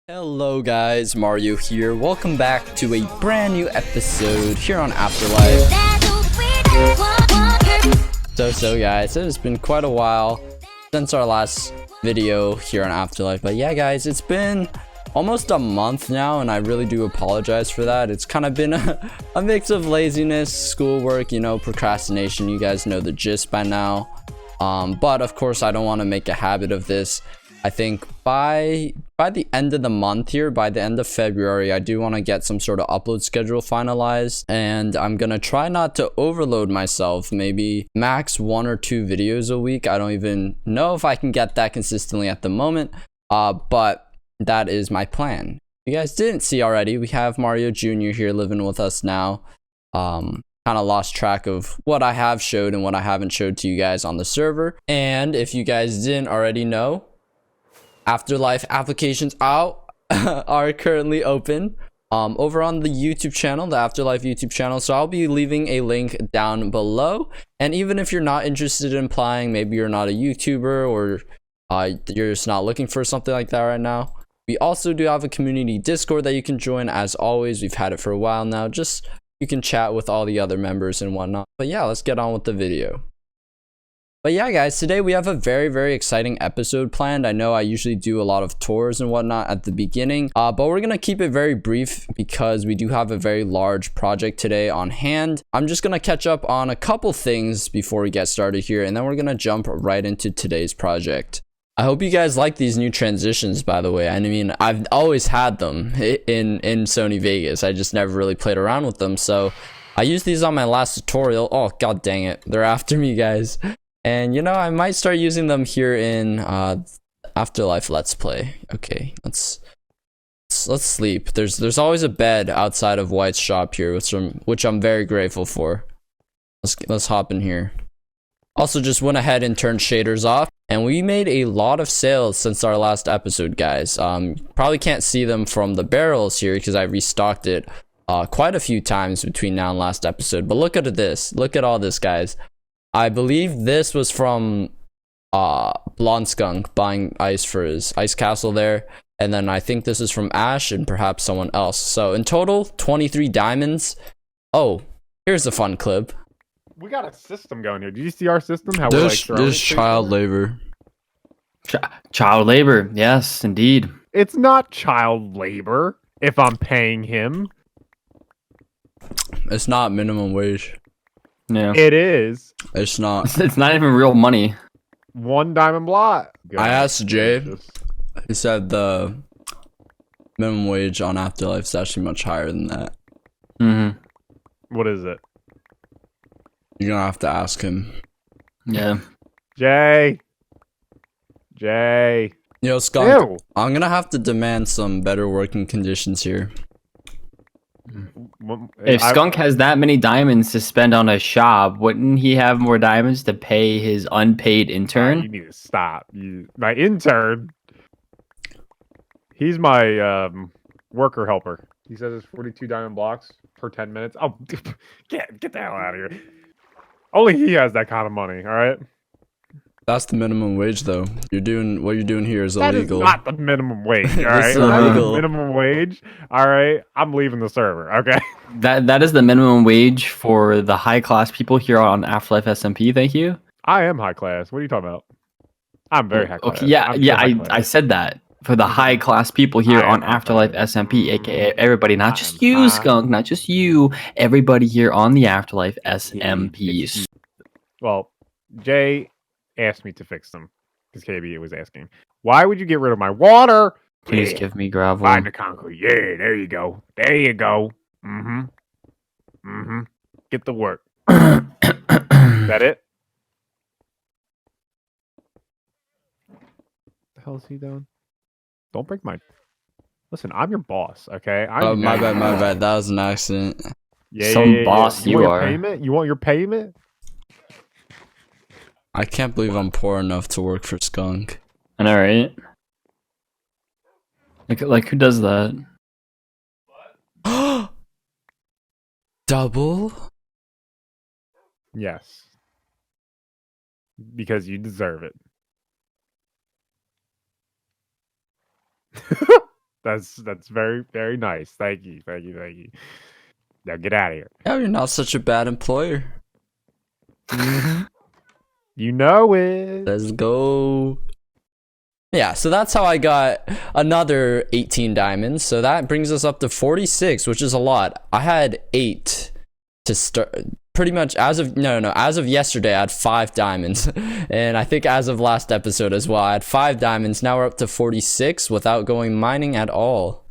Hello guys, Mario here. Welcome back to a brand new episode here on AfterLife. So guys, it has been quite a while since our last video here on AfterLife. But yeah guys, it's been almost a month now and I really do apologize for that. It's kind of been a mix of laziness, schoolwork, you know, procrastination. You guys know the gist by now. But of course I don't want to make a habit of this. I think by the end of the month here, by the end of February, I do want to get some sort of upload schedule finalized, and I'm gonna try not to overload myself. Maybe max 1 or 2 videos a week. I don't even know if I can get that consistently at the moment, but that is my plan. If you guys didn't see already, we have Mario Jr. here living with us now. Kind of lost track of what I have showed and what I haven't showed to you guys on the server. And if you guys didn't already know, AfterLife applications out are currently open over on the YouTube channel, the AfterLife YouTube channel. So I'll be leaving a link down below. And even if you're not interested in applying, maybe you're not a YouTuber or you're just not looking for something like that right now, we also do have a community Discord that you can join. As always, we've had it for a while now. Just you can chat with all the other members and whatnot. But yeah, let's get on with the video. But yeah guys, today we have a very exciting episode planned. I know I usually do a lot of tours and whatnot at the beginning, but we're gonna keep it very brief because we do have a very large project today on hand. I'm just gonna catch up on a couple things before we get started here, and then we're gonna jump right into today's project. I hope you guys like these new transitions, by the way. I mean, I've always had them in Sony Vegas. I just never really played around with them. So I used these on my last tutorial. Oh, god dang it. They're after me, guys. And you know, I might start using them here in AfterLife Let's Play. Okay, let's sleep. There's always a bed outside of White's shop here, which I'm very grateful for. Let's hop in here. Also, just went ahead and turned shaders off, and we made a lot of sales since our last episode, guys. Probably can't see them from the barrels here because I restocked it quite a few times between now and last episode. But look at this. Look at all this, guys. I believe this was from Blonde Skunk buying ice for his ice castle there. And then I think this is from Ash and perhaps someone else. So in total, 23 diamonds. Oh, here's a fun clip. We got a system going here. Did you see our system? How There's child labor. Child labor, yes, indeed. It's not child labor if I'm paying him. It's not minimum wage. Yeah. It is. It's not. It's not even real money. 1 diamond block. I asked Jay. He said the minimum wage on AfterLife is actually much higher than that. What is it? You're gonna have to ask him. Yeah. Jay. Yo, Skunk, Ew. I'm gonna have to demand some better working conditions here. If Skunk has that many diamonds to spend on a shop, wouldn't he have more diamonds to pay his unpaid intern? You need to stop. My intern. He's my worker helper. He says it's 42 diamond blocks per 10 minutes. Oh, get the hell out of here. Only he has that kind of money, all right? That's the minimum wage, though. What you're doing here is illegal. That is not the minimum wage, all right? It's illegal. Minimum wage, all right? I'm leaving the server, okay? That is the minimum wage for the high class people here on AfterLife SMP. Thank you. I am high class. What are you talking about? I'm very high class. Okay, yeah, I'm yeah. high class. I said that for the high class people here on AfterLife SMP, aka everybody, not just you, Skunk, not just you, everybody here on the AfterLife SMPs. Well, Jay asked me to fix them because KB was asking, why would you get rid of my water? Please give me gravel. Find the concrete. Yeah, there you go. Get to work. Is that it? What the hell is he doing? Don't break my... Listen, I'm your boss, okay? Oh, my bad. That was an accident. Yeah, boss you are. Payment? You want your payment? I can't believe I'm poor enough to work for Skunk. I know, right? Like who does that? Double? Yes. Because you deserve it. That's very, very nice. Thank you. Now get out of here. Oh, you're not such a bad employer. You know it. Let's go. Yeah, so that's how I got another 18 diamonds. So that brings us up to 46, which is a lot. I had 8 to start. Pretty much as of as of yesterday, I had 5 diamonds, and I think as of last episode as well, I had 5 diamonds. Now we're up to 46 without going mining at all.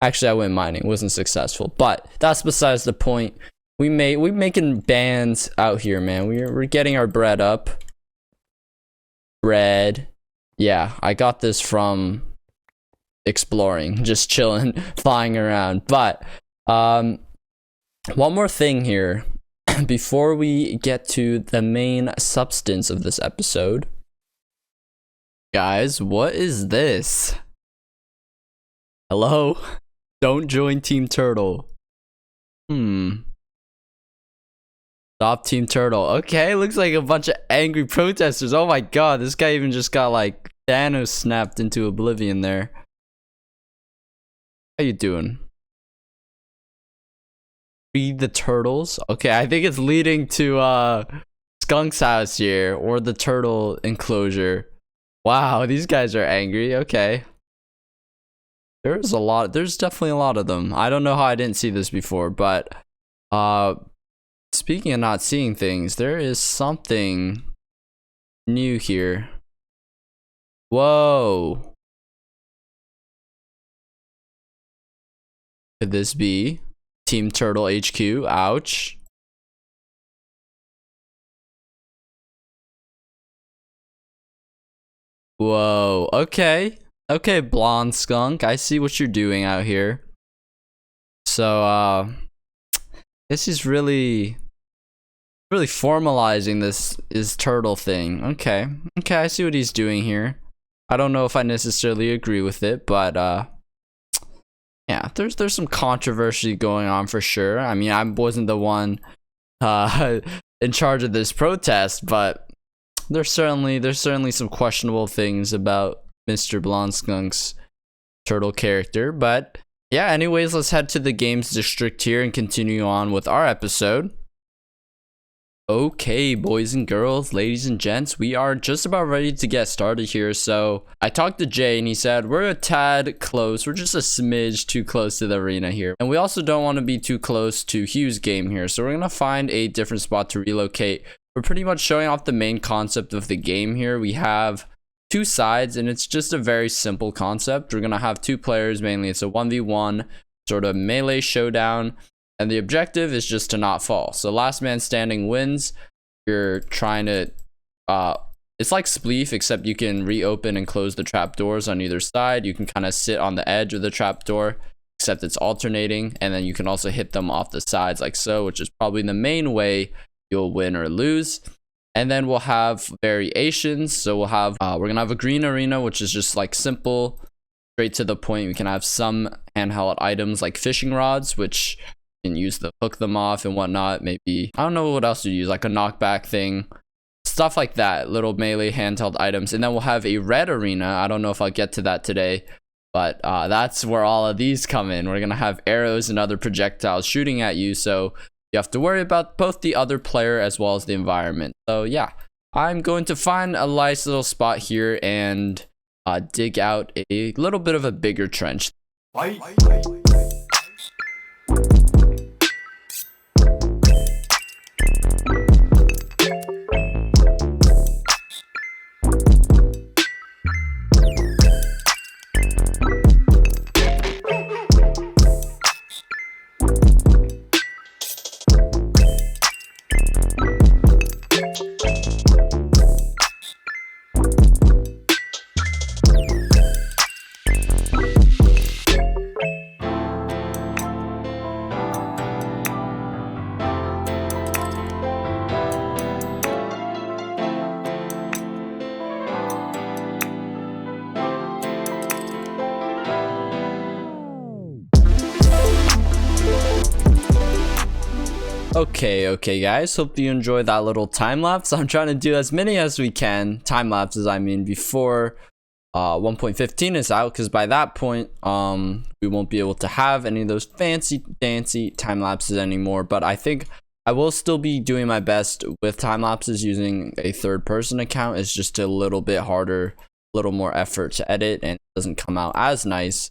Actually, I went mining, wasn't successful, but that's besides the point. We're making bands out here, man. We're getting our bread up. Bread. Yeah, I got this from exploring, just chilling, flying around. But one more thing here before we get to the main substance of this episode. Guys, what is this? Hello? Don't join TeamTurtle. Stop TeamTurtle. Okay, looks like a bunch of angry protesters. Oh my god, this guy even just got like Thanos snapped into oblivion there. How you doing? Feed the turtles. Okay, I think it's leading to Skunk's house here, or the turtle enclosure. Wow, these guys are angry. Okay. There's definitely a lot of them. I don't know how I didn't see this before, but speaking of not seeing things, there is something new here. Whoa. Could this be TeamTurtle HQ? Ouch. Whoa. Okay. Okay, blonde skunk. I see what you're doing out here. So, this is really formalizing this turtle thing. Okay. Okay, I see what he's doing here. I don't know if I necessarily agree with it, but yeah, there's some controversy going on for sure. I mean, I wasn't the one in charge of this protest, but there's certainly some questionable things about Mr. Blonde Skunk's turtle character. But yeah, anyways, let's head to the games district here and continue on with our episode. Okay, boys and girls, ladies and gents, we are just about ready to get started here. So I talked to Jay and he said we're a tad close. We're just a smidge too close to the arena here. And we also don't want to be too close to Hugh's game here. So we're going to find a different spot to relocate. We're pretty much showing off the main concept of the game here. We have 2 sides and it's just a very simple concept. We're going to have 2 players mainly. It's a 1v1 sort of melee showdown. And the objective is just to not fall. So last man standing wins. You're trying to, it's like Spleef, except you can reopen and close the trapdoors on either side. You can kind of sit on the edge of the trapdoor, except it's alternating. And then you can also hit them off the sides like so, which is probably the main way you'll win or lose. And then we'll have variations. So we'll have, we're gonna have a green arena, which is just like simple, straight to the point. We can have some handheld items like fishing rods, which can use to hook them off and whatnot. Maybe, I don't know what else to use, like a knockback thing, stuff like that, little melee handheld items. And then we'll have a red arena. I don't know if I'll get to that today, but that's where all of these come in. We're gonna have arrows and other projectiles shooting at you, so you have to worry about both the other player as well as the environment. So yeah, I'm going to find a nice little spot here and dig out a little bit of a bigger trench. Okay guys, hope you enjoyed that little time lapse. I'm trying to do as many as we can, time lapses I mean, before 1.15 is out, because by that point we won't be able to have any of those fancy time lapses anymore. But I think I will still be doing my best with time lapses using a third person account. It's just a little bit harder, a little more effort to edit, and it doesn't come out as nice.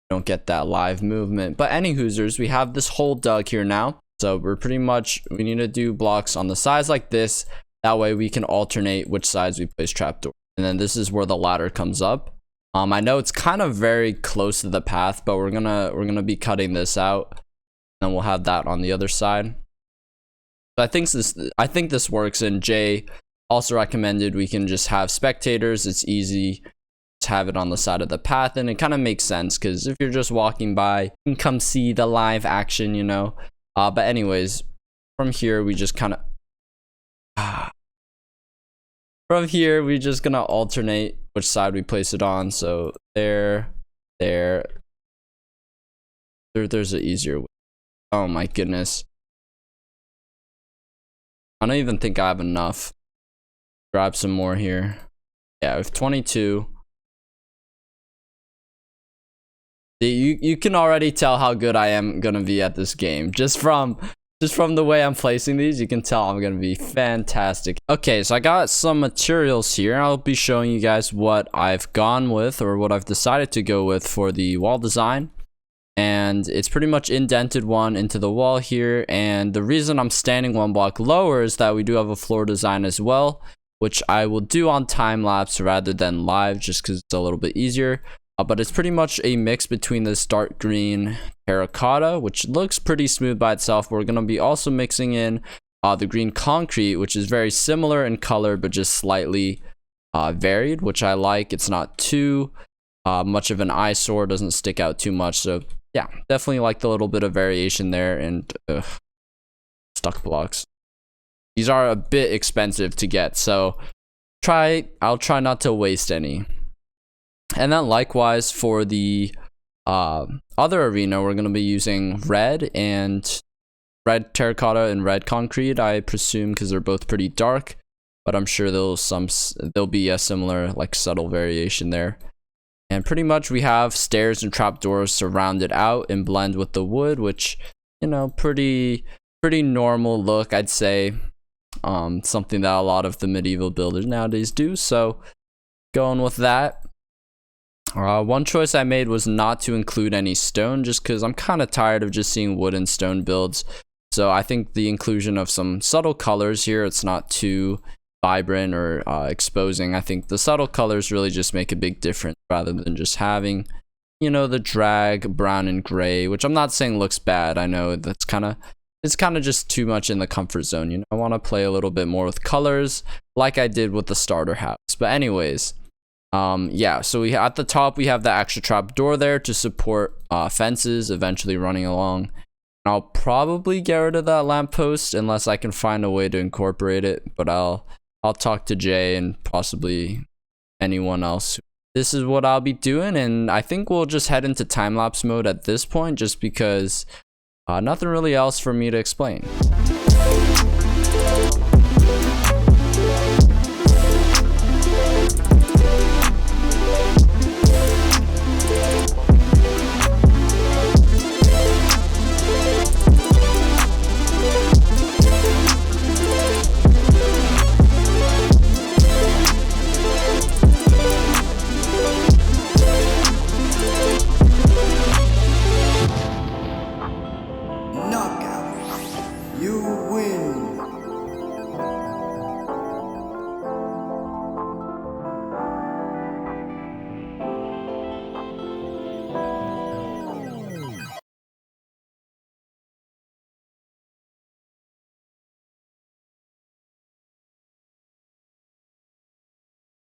You don't get that live movement. But any hoosers, we have this hole dug here now, so we need to do blocks on the sides like this. That way we can alternate which sides we place trapdoor. And then this is where the ladder comes up. I know it's kind of very close to the path, but we're gonna be cutting this out, and we'll have that on the other side. So I think this works. And Jay also recommended we can just have spectators. It's easy to have it on the side of the path, and it kind of makes sense, because if you're just walking by, you can come see the live action, you know. But anyways, from here we just kind of gonna alternate which side we place it on. So there's an easier way. Oh my goodness, I don't even think I have enough. Grab some more here. Yeah, with 22. You can already tell how good I am gonna be at this game. Just from the way I'm placing these, you can tell I'm gonna be fantastic. Okay, so I got some materials here. I'll be showing you guys what I've gone with, or what I've decided to go with for the wall design. And it's pretty much indented one into the wall here. And the reason I'm standing one block lower is that we do have a floor design as well, which I will do on time lapse rather than live, just because it's a little bit easier. But it's pretty much a mix between this dark green terracotta, which looks pretty smooth by itself. We're going to be also mixing in the green concrete, which is very similar in color, but just slightly varied, which I like. It's not too much of an eyesore, doesn't stick out too much. So yeah, definitely like the little bit of variation there. And stuck blocks. These are a bit expensive to get, so I'll try not to waste any. And then likewise for the other arena, we're going to be using red terracotta and red concrete, I presume, because they're both pretty dark. But I'm sure there'll be a similar, like, subtle variation there. And pretty much we have stairs and trapdoors surrounded out and blend with the wood, which, you know, pretty normal look, I'd say. Something that a lot of the medieval builders nowadays do. So going with that. One choice I made was not to include any stone, just because I'm kind of tired of just seeing wood and stone builds. So I think the inclusion of some subtle colors here, it's not too vibrant or exposing. I think the subtle colors really just make a big difference, rather than just having, you know, the drag brown and gray, which I'm not saying looks bad. I know it's kind of just too much in the comfort zone. You know, I want to play a little bit more with colors, like I did with the starter house. But anyways, yeah, so at the top we have the extra trap door there to support fences eventually running along. And I'll probably get rid of that lamppost unless I can find a way to incorporate it, but I'll talk to Jay and possibly anyone else. This is what I'll be doing, and I think we'll just head into time-lapse mode at this point, just because nothing really else for me to explain.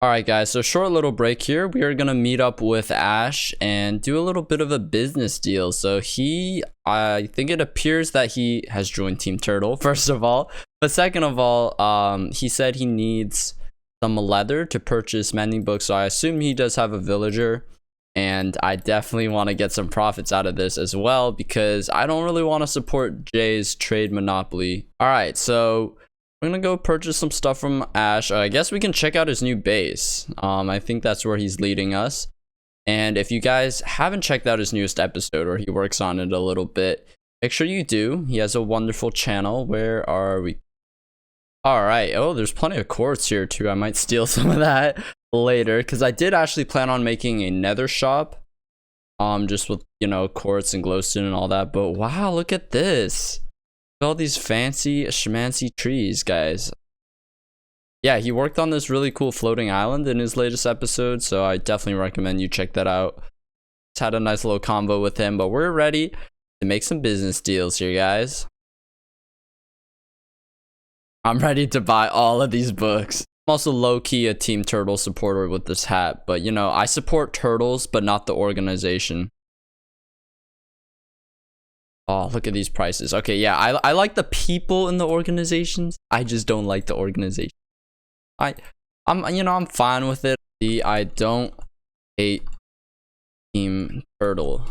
Alright guys, so short little break here. We are going to meet up with Ash and do a little bit of a business deal. So I think it appears that he has joined TeamTurtle, first of all. But second of all, he said he needs some leather to purchase mending books. So I assume he does have a villager. And I definitely want to get some profits out of this as well, because I don't really want to support Jay's trade monopoly. Alright, so We're gonna go purchase some stuff from Ash. I guess we can check out his new base. I think that's where he's leading us. And if you guys haven't checked out his newest episode, or he works on it a little bit, make sure you do. He has a wonderful channel. Where are we? All right. Oh, there's plenty of quartz here too. I might steal some of that later, because I did actually plan on making a nether shop. Just with, you know, quartz and glowstone and all that. But wow, look at this. Look at all these fancy schmancy trees, guys. Yeah, he worked on this really cool floating island in his latest episode, so I definitely recommend you check that out. Just had a nice little combo with him, but we're ready to make some business deals here, guys. I'm ready to buy all of these books. I'm also low-key a TeamTurtle supporter with this hat, but you know, I support turtles, but not the organization. Oh, look at these prices. Okay, yeah, I like the people in the organizations. I just don't like the organization. I'm fine with it. I don't hate TeamTurtle.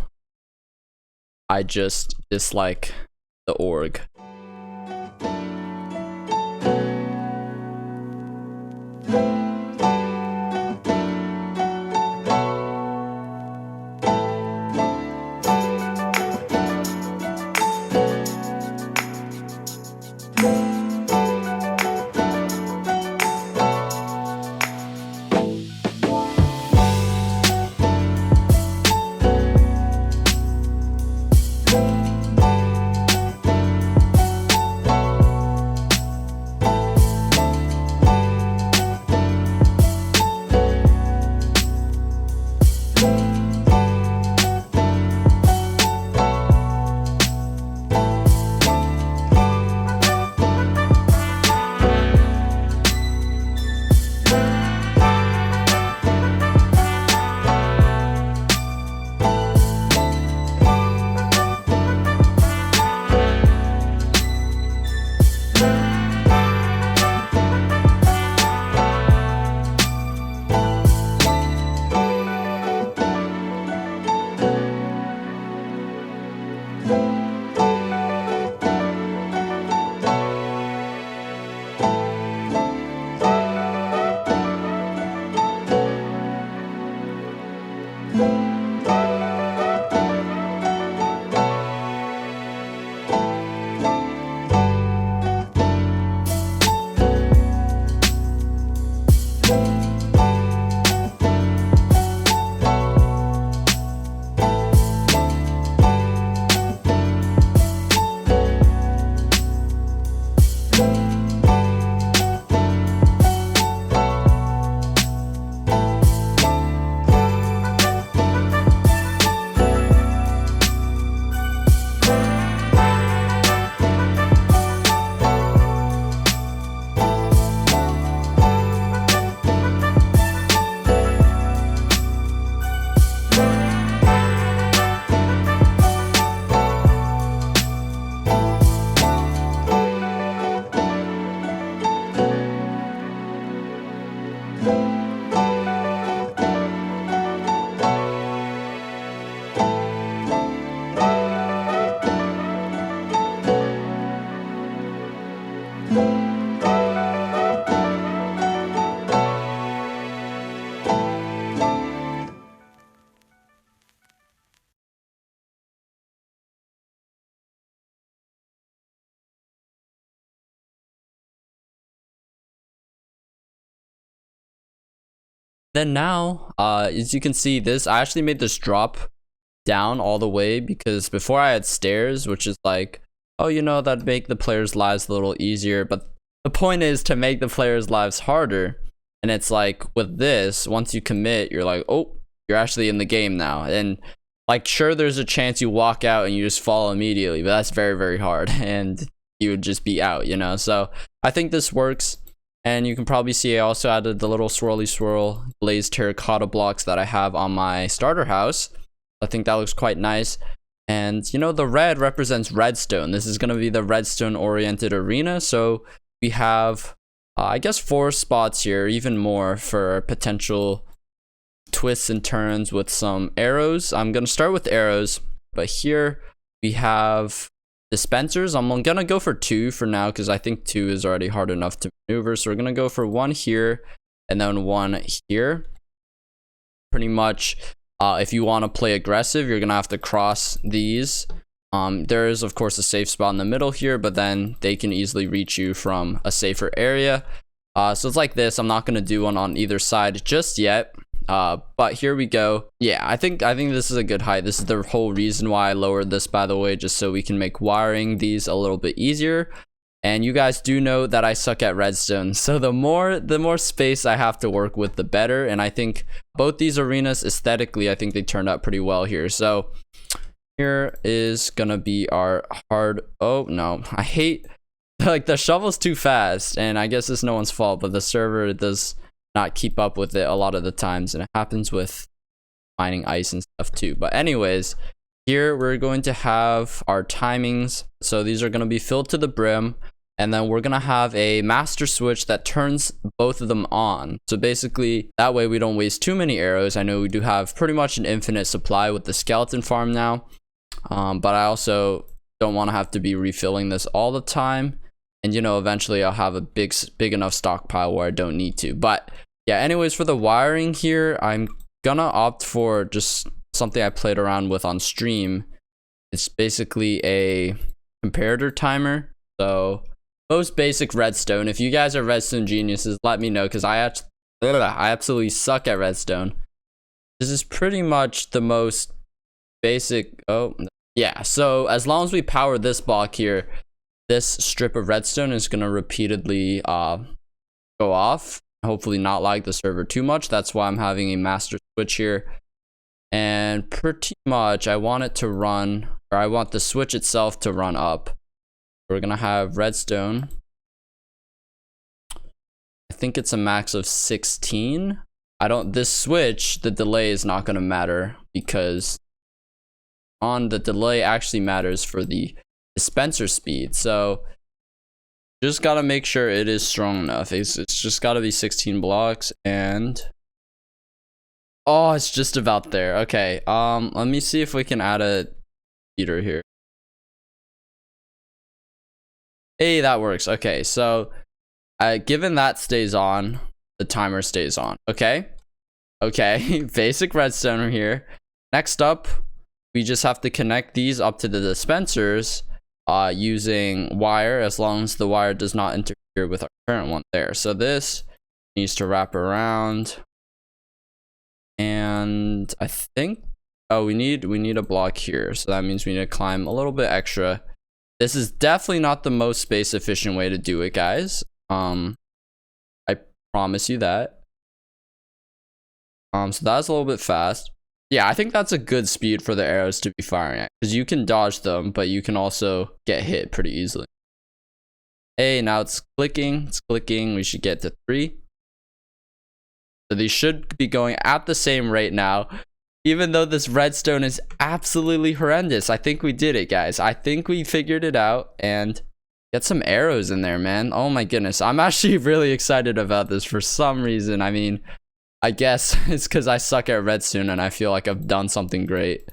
I just dislike the org. Then now, as you can see, I actually made this drop down all the way, because before I had stairs, which is like, oh, you know, that'd make the players' lives a little easier. But the point is to make the players' lives harder. And it's like with this, once you commit, you're like, oh, you're actually in the game now. And like, sure, there's a chance you walk out and you just fall immediately, but that's very, very hard. And you would just be out, you know? So I think this works. And you can probably see I also added the little swirly swirl glazed terracotta blocks that I have on my starter house. I think that looks quite nice. And you know, the red represents redstone. This is going to be the redstone oriented arena. So we have, I guess, 4 spots here, even more for potential twists and turns with some arrows. I'm going to start with arrows, but here we have dispensers. I'm gonna go for 2 for now because I think 2 is already hard enough to maneuver. So we're gonna go for 1 here and then 1 here. Pretty much, if you want to play aggressive, you're gonna have to cross these. There is of course a safe spot in the middle here, but then they can easily reach you from a safer area. So it's like this. I'm not gonna do one on either side just yet. But here we go. Yeah, I think this is a good height. This is the whole reason why I lowered this, by the way, just so we can make wiring these a little bit easier. And you guys do know that I suck at redstone, so the more space I have to work with, the better. And I think both these arenas aesthetically, I think they turned out pretty well here. So here is gonna be our hard. Oh no, I hate like the shovel's too fast, and I guess it's no one's fault, but the server does not keep up with it a lot of the times, and it happens with mining ice and stuff too. But anyways, here we're going to have our timings. So these are going to be filled to the brim, and then we're going to have a master switch that turns both of them on. So basically that way we don't waste too many arrows. I know we do have pretty much an infinite supply with the skeleton farm now, but I also don't want to have to be refilling this all the time. And you know, eventually I'll have a big enough stockpile where I don't need to. But yeah, anyways, for the wiring here, I'm gonna opt for just something I played around with on stream. It's basically a comparator timer. So most basic redstone. If you guys are redstone geniuses, let me know, because I absolutely suck at redstone. This is pretty much the most basic. Oh yeah, so as long as we power this block here, this strip of redstone is going to repeatedly go off. Hopefully not lag the server too much. That's why I'm having a master switch here. And pretty much I want it to run, or I want the switch itself to run up. We're going to have redstone. I think it's a max of 16. This switch, the delay is not going to matter, because the delay actually matters for the dispenser speed. So just gotta make sure it is strong enough. It's just gotta be 16 blocks, and oh, it's just about there. Okay, let me see if we can add a heater here. Hey, that works. Okay, so given that stays on, the timer stays on. Okay, basic redstone here. Next up, we just have to connect these up to the dispensers using wire, as long as the wire does not interfere with our current one there. So this needs to wrap around, and I think we need a block here, so that means we need to climb a little bit extra. This is definitely not the most space efficient way to do it, guys. I promise you that. So that's a little bit fast. Yeah, I think that's a good speed for the arrows to be firing at, because you can dodge them, but you can also get hit pretty easily. Hey, now it's clicking. We should get to 3. So these should be going at the same rate now, even though this redstone is absolutely horrendous. I think we did it, guys. I think we figured it out, and get some arrows in there, man. Oh my goodness. I'm actually really excited about this for some reason. I mean, I guess it's because I suck at redstone and I feel like I've done something great.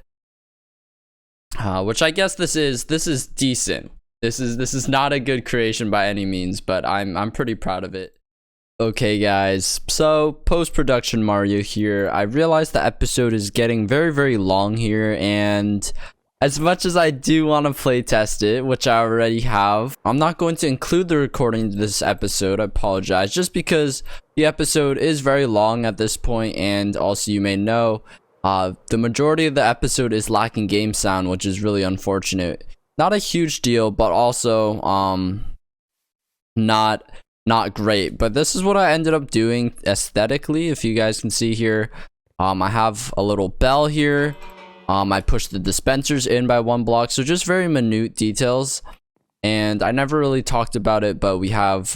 Which I guess this is decent. This is not a good creation by any means, but I'm pretty proud of it. Okay guys, so post-production Mario here. I realized the episode is getting very, very long here, and as much as I do want to play test it, which I already have, I'm not going to include the recording of this episode. I apologize, just because the episode is very long at this point, and also you may know the majority of the episode is lacking game sound, which is really unfortunate. Not a huge deal, but also not great. But this is what I ended up doing aesthetically. If you guys can see here, I have a little bell here. I pushed the dispensers in by 1 block, so just very minute details. And I never really talked about it, but we have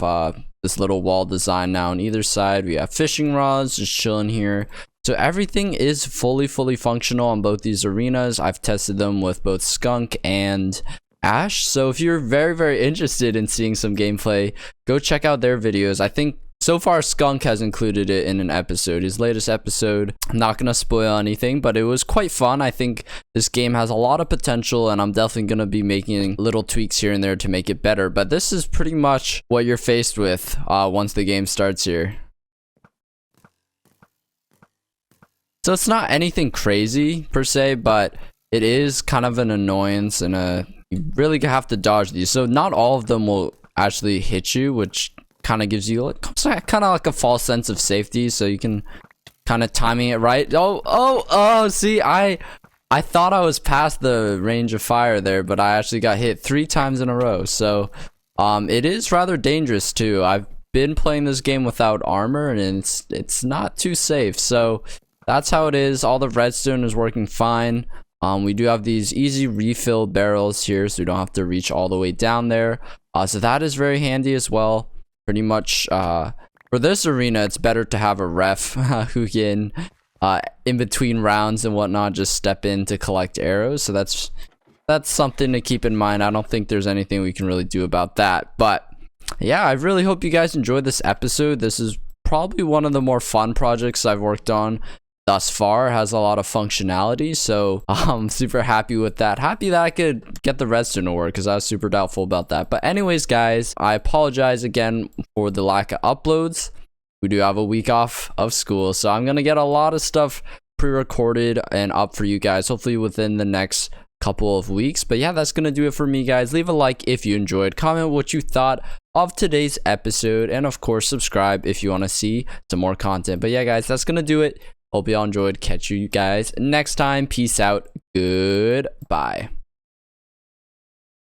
this little wall design now on either side. We have fishing rods just chilling here. So everything is fully functional on both these arenas. I've tested them with both Skunk and Ash. So if you're very, very interested in seeing some gameplay, go check out their videos. I think So far, Skunk has included it in an episode, his latest episode. I'm not gonna spoil anything, but it was quite fun. I think this game has a lot of potential, and I'm definitely gonna be making little tweaks here and there to make it better. But this is pretty much what you're faced with once the game starts here. So it's not anything crazy per se, but it is kind of an annoyance, and you really have to dodge these. So not all of them will actually hit you, which kind of gives you like kind of like a false sense of safety, so you can kind of timing it right. See, I thought I was past the range of fire there, but I actually got hit 3 times in a row. So it is rather dangerous too. I've been playing this game without armor, and it's not too safe. So that's how it is. All the redstone is working fine. We do have these easy refill barrels here, so we don't have to reach all the way down there. So that is very handy as well. Pretty much for this arena, it's better to have a ref who can in between rounds and whatnot just step in to collect arrows. So that's something to keep in mind. I don't think there's anything we can really do about that. But yeah, I really hope you guys enjoyed this episode. This is probably one of the more fun projects I've worked on thus far. It has a lot of functionality, so I'm super happy with that. Happy that I could get the redstone to work, because I was super doubtful about that. But anyways, guys, I apologize again for the lack of uploads. We do have a week off of school, so I'm gonna get a lot of stuff pre-recorded and up for you guys, hopefully within the next couple of weeks. But yeah, that's gonna do it for me, guys. Leave a like if you enjoyed, comment what you thought of today's episode, and of course subscribe if you want to see some more content. But yeah, guys, that's gonna do it. Hope y'all enjoyed. Catch you guys next time. Peace out. Goodbye.